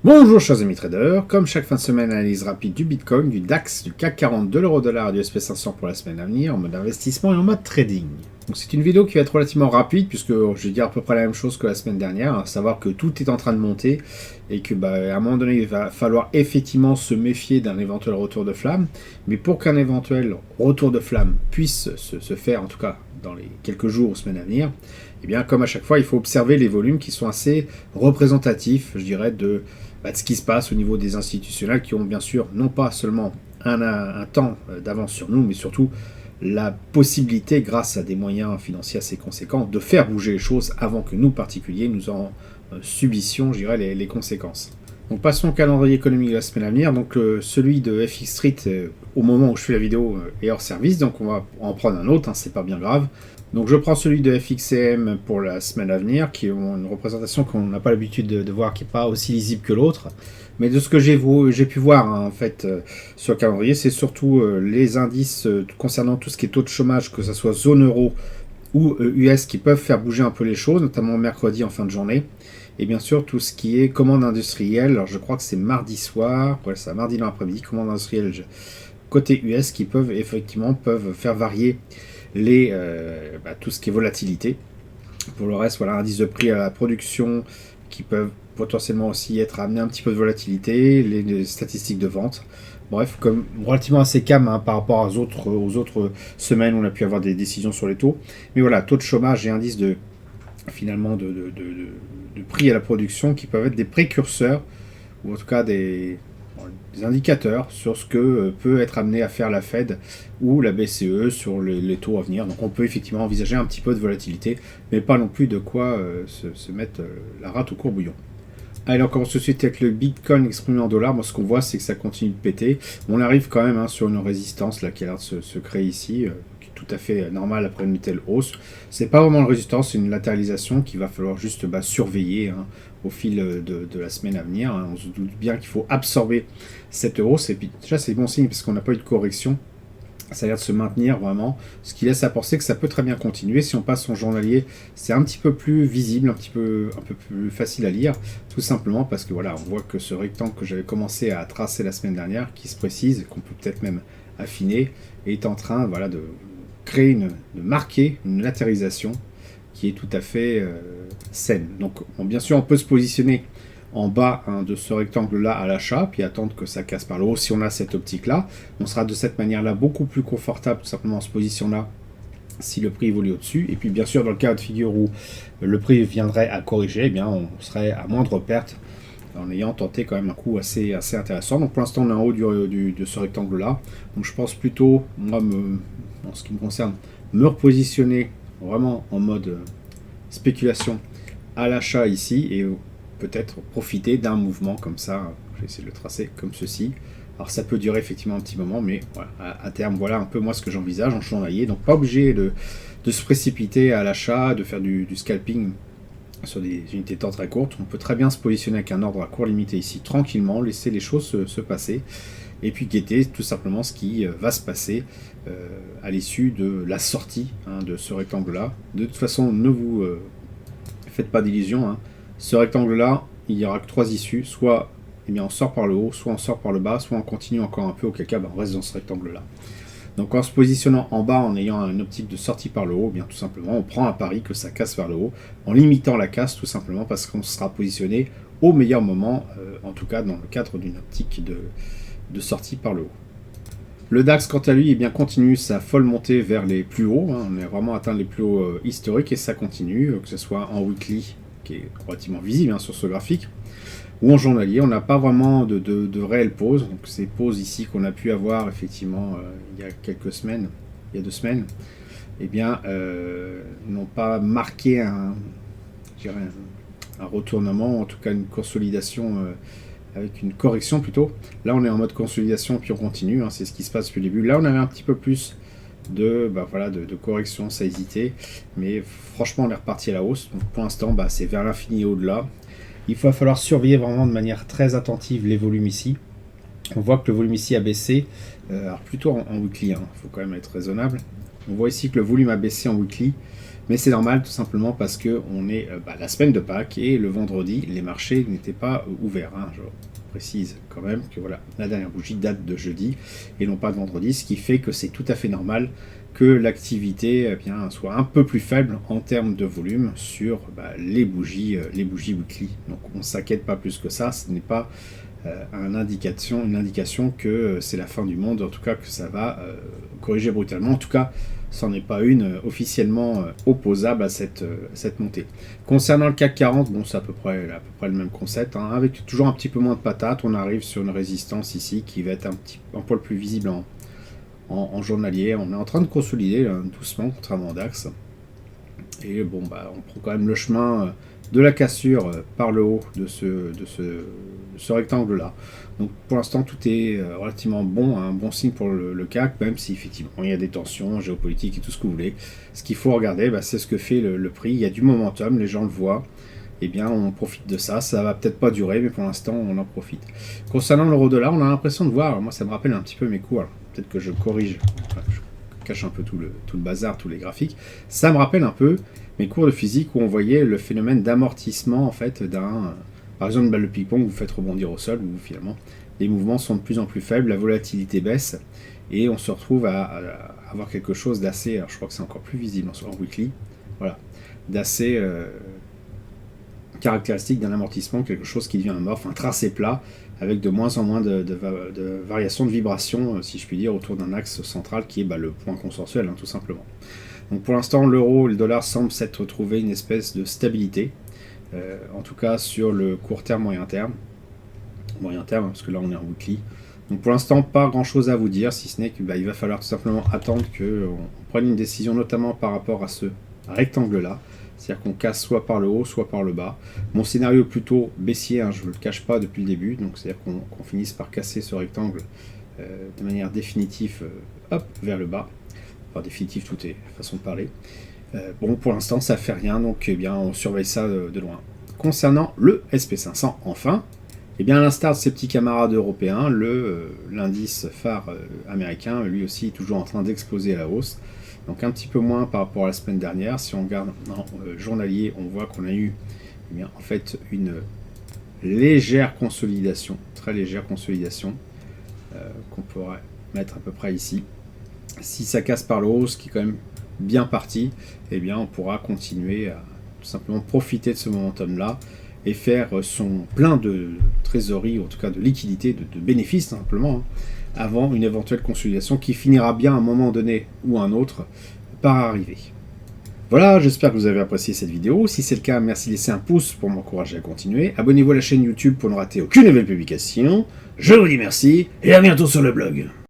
Bonjour chers amis traders, comme chaque fin de semaine, analyse rapide du Bitcoin, du DAX, du CAC 40, de l'euro-dollar et du SP500 pour la semaine à venir en mode investissement et en mode trading. Donc c'est une vidéo qui va être relativement rapide puisque je vais dire à peu près la même chose que la semaine dernière, à savoir que tout est en train de monter et que à un moment donné il va falloir effectivement se méfier d'un éventuel retour de flamme, mais pour qu'un éventuel retour de flamme puisse se faire en tout cas dans les quelques jours ou semaines à venir, et bien comme à chaque fois il faut observer les volumes qui sont assez représentatifs, je dirais, de ce qui se passe au niveau des institutionnels qui ont bien sûr non pas seulement un temps d'avance sur nous, mais surtout la possibilité, grâce à des moyens financiers assez conséquents, de faire bouger les choses avant que nous, particuliers, nous en subissions, je dirais, les conséquences. Donc passons au calendrier économique de la semaine à venir. Donc celui de FX Street, au moment où je fais la vidéo, est hors service, donc on va en prendre un autre, c'est pas bien grave. Donc je prends celui de FXCM pour la semaine à venir, qui est une représentation qu'on n'a pas l'habitude de voir, qui n'est pas aussi lisible que l'autre. Mais de ce que j'ai pu voir en fait sur le calendrier, c'est surtout les indices concernant tout ce qui est taux de chômage, que ce soit zone euro ou US, qui peuvent faire bouger un peu les choses, notamment mercredi en fin de journée. Et bien sûr tout ce qui est commande industrielle, alors je crois que c'est mardi soir, ouais, ça mardi dans l'après-midi, commande industrielle côté US qui peuvent faire varier tout ce qui est volatilité. Pour le reste, voilà, indice de prix à la production qui peuvent potentiellement aussi être amené un petit peu de volatilité, les statistiques de vente. Bref, comme relativement assez calme par rapport aux autres semaines où on a pu avoir des décisions sur les taux. Mais voilà, taux de chômage et indice de prix à la production qui peuvent être des précurseurs, ou en tout cas des indicateurs sur ce que peut être amené à faire la Fed ou la BCE sur les taux à venir. Donc on peut effectivement envisager un petit peu de volatilité, mais pas non plus de quoi se mettre la rate au courbouillon. Allez, on commence tout de suite avec le Bitcoin exprimé en dollars. Moi, ce qu'on voit, c'est que ça continue de péter. On arrive quand même sur une résistance là, qui a l'air de se créer ici, qui est tout à fait normale après une telle hausse. C'est pas vraiment une résistance, c'est une latéralisation qu'il va falloir juste surveiller au fil de la semaine à venir. On se doute bien qu'il faut absorber cette hausse. Et puis, déjà, c'est bon signe parce qu'on n'a pas eu de correction. Ça a l'air de se maintenir vraiment, ce qui laisse à penser que ça peut très bien continuer. Si on passe en journalier, c'est un petit peu plus visible, un peu plus facile à lire, tout simplement parce que voilà, on voit que ce rectangle que j'avais commencé à tracer la semaine dernière, qui se précise, qu'on peut peut-être même affiner, est en train de créer, de marquer une latérisation qui est tout à fait saine. Donc bien sûr, on peut se positionner en bas de ce rectangle-là à l'achat, puis attendre que ça casse par le haut. Si on a cette optique-là, on sera de cette manière-là beaucoup plus confortable, tout simplement en ce position-là, si le prix évolue au-dessus. Et puis bien sûr, dans le cas de figure où le prix viendrait à corriger, eh bien, on serait à moindre perte en ayant tenté quand même un coup assez intéressant. Donc pour l'instant, on est en haut de ce rectangle-là. Donc je pense plutôt, moi, en ce qui me concerne, me repositionner vraiment en mode spéculation à l'achat ici, et peut-être profiter d'un mouvement comme ça. Je vais essayer de le tracer comme ceci. Alors ça peut durer effectivement un petit moment, mais voilà, à terme, voilà un peu moi ce que j'envisage en journalier. Donc pas obligé de se précipiter à l'achat, de faire du scalping sur des unités de temps très courtes. On peut très bien se positionner avec un ordre à court limité ici, tranquillement, laisser les choses se passer, et puis guetter tout simplement ce qui va se passer à l'issue de la sortie de ce rectangle-là. De toute façon, ne vous faites pas d'illusions. Ce rectangle-là, il n'y aura que trois issues. Soit on sort par le haut, soit on sort par le bas, soit on continue encore un peu, auquel cas on reste dans ce rectangle-là. Donc en se positionnant en bas, en ayant une optique de sortie par le haut, bien tout simplement, on prend un pari que ça casse vers le haut, en limitant la casse tout simplement parce qu'on sera positionné au meilleur moment, en tout cas dans le cadre d'une optique de sortie par le haut. Le DAX, quant à lui, continue sa folle montée vers les plus hauts. On a vraiment atteint les plus hauts historiques et ça continue, que ce soit en weekly, qui est relativement visible sur ce graphique, ou en journalier. On n'a pas vraiment de réelle pause. Donc ces pauses ici qu'on a pu avoir effectivement il y a quelques semaines, il y a 2 semaines, n'ont pas marqué un retournement, en tout cas une consolidation avec une correction plutôt. Là on est en mode consolidation puis on continue, c'est ce qui se passe depuis le début. Là on avait un petit peu plus de correction, ça hésitait, mais franchement on est reparti à la hausse. Donc pour l'instant c'est vers l'infini et au-delà. Il va falloir surveiller vraiment de manière très attentive les volumes ici. On voit que le volume ici a baissé, alors plutôt en weekly, faut quand même être raisonnable. On voit ici que le volume a baissé en weekly, mais c'est normal tout simplement parce que on est la semaine de Pâques et le vendredi, les marchés n'étaient pas ouverts. Hein. Je précise quand même que voilà, la dernière bougie date de jeudi et non pas de vendredi, ce qui fait que c'est tout à fait normal que l'activité soit un peu plus faible en termes de volume sur les bougies weekly. Donc on ne s'inquiète pas plus que ça, ce n'est pas une indication que c'est la fin du monde, en tout cas que ça va corriger brutalement. En tout cas, ça n'en est pas une officiellement opposable à cette montée. Concernant le CAC 40, bon, c'est à peu près le même concept, hein, avec toujours un petit peu moins de patates. On arrive sur une résistance ici qui va être un poil plus visible en journalier. On est en train de consolider là, doucement, contrairement au DAX. Et bon, on prend quand même le chemin de la cassure par le haut de ce rectangle-là. Donc pour l'instant, tout est relativement bon, un bon signe pour le CAC, même si effectivement il y a des tensions géopolitiques et tout ce que vous voulez. Ce qu'il faut regarder, c'est ce que fait le prix. Il y a du momentum, les gens le voient. Eh bien, on profite de ça. Ça va peut-être pas durer, mais pour l'instant, on en profite. Concernant l'euro-dollar, on a l'impression de voir, moi ça me rappelle un petit peu mes cours. Peut-être que je corrige, je cache un peu tout le bazar, tous les graphiques. Ça me rappelle un peu mes cours de physique où on voyait le phénomène d'amortissement en fait par exemple une balle de ping-pong, vous faites rebondir au sol, où finalement les mouvements sont de plus en plus faibles, la volatilité baisse et on se retrouve à avoir quelque chose d'assez, alors je crois que c'est encore plus visible en weekly, voilà, d'assez caractéristique d'un amortissement, quelque chose qui devient amorphe, un tracé plat avec de moins en moins de variations de vibrations, si je puis dire, autour d'un axe central qui est le point consensuel, hein, tout simplement. Donc pour l'instant, l'euro et le dollar semblent s'être trouvé une espèce de stabilité, en tout cas sur le court terme, moyen terme, parce que là on est en weekly. Donc pour l'instant, pas grand chose à vous dire, si ce n'est qu'il va falloir tout simplement attendre qu'on prenne une décision, notamment par rapport à ce rectangle-là, c'est-à-dire qu'on casse soit par le haut, soit par le bas. Mon scénario est plutôt baissier, hein, je ne le cache pas depuis le début, donc c'est-à-dire qu'on finisse par casser ce rectangle de manière définitive, vers le bas. Enfin, définitif, tout est façon de parler. Bon, pour l'instant, ça fait rien, donc on surveille ça de loin. Concernant le SP500, enfin, à l'instar de ses petits camarades européens, l'indice phare américain, lui aussi, est toujours en train d'exploser à la hausse. Donc un petit peu moins par rapport à la semaine dernière. Si on regarde en journalier, on voit qu'on a eu en fait une légère consolidation, très légère consolidation, qu'on pourrait mettre à peu près ici. Si ça casse par le haut, ce qui est quand même bien parti, on pourra continuer à tout simplement profiter de ce momentum-là et faire son plein de trésorerie, ou en tout cas de liquidité, de bénéfices simplement, hein, avant une éventuelle consolidation qui finira bien à un moment donné ou un autre par arriver. Voilà, j'espère que vous avez apprécié cette vidéo. Si c'est le cas, merci de laisser un pouce pour m'encourager à continuer. Abonnez-vous à la chaîne YouTube pour ne rater aucune nouvelle publication. Je vous dis merci et à bientôt sur le blog.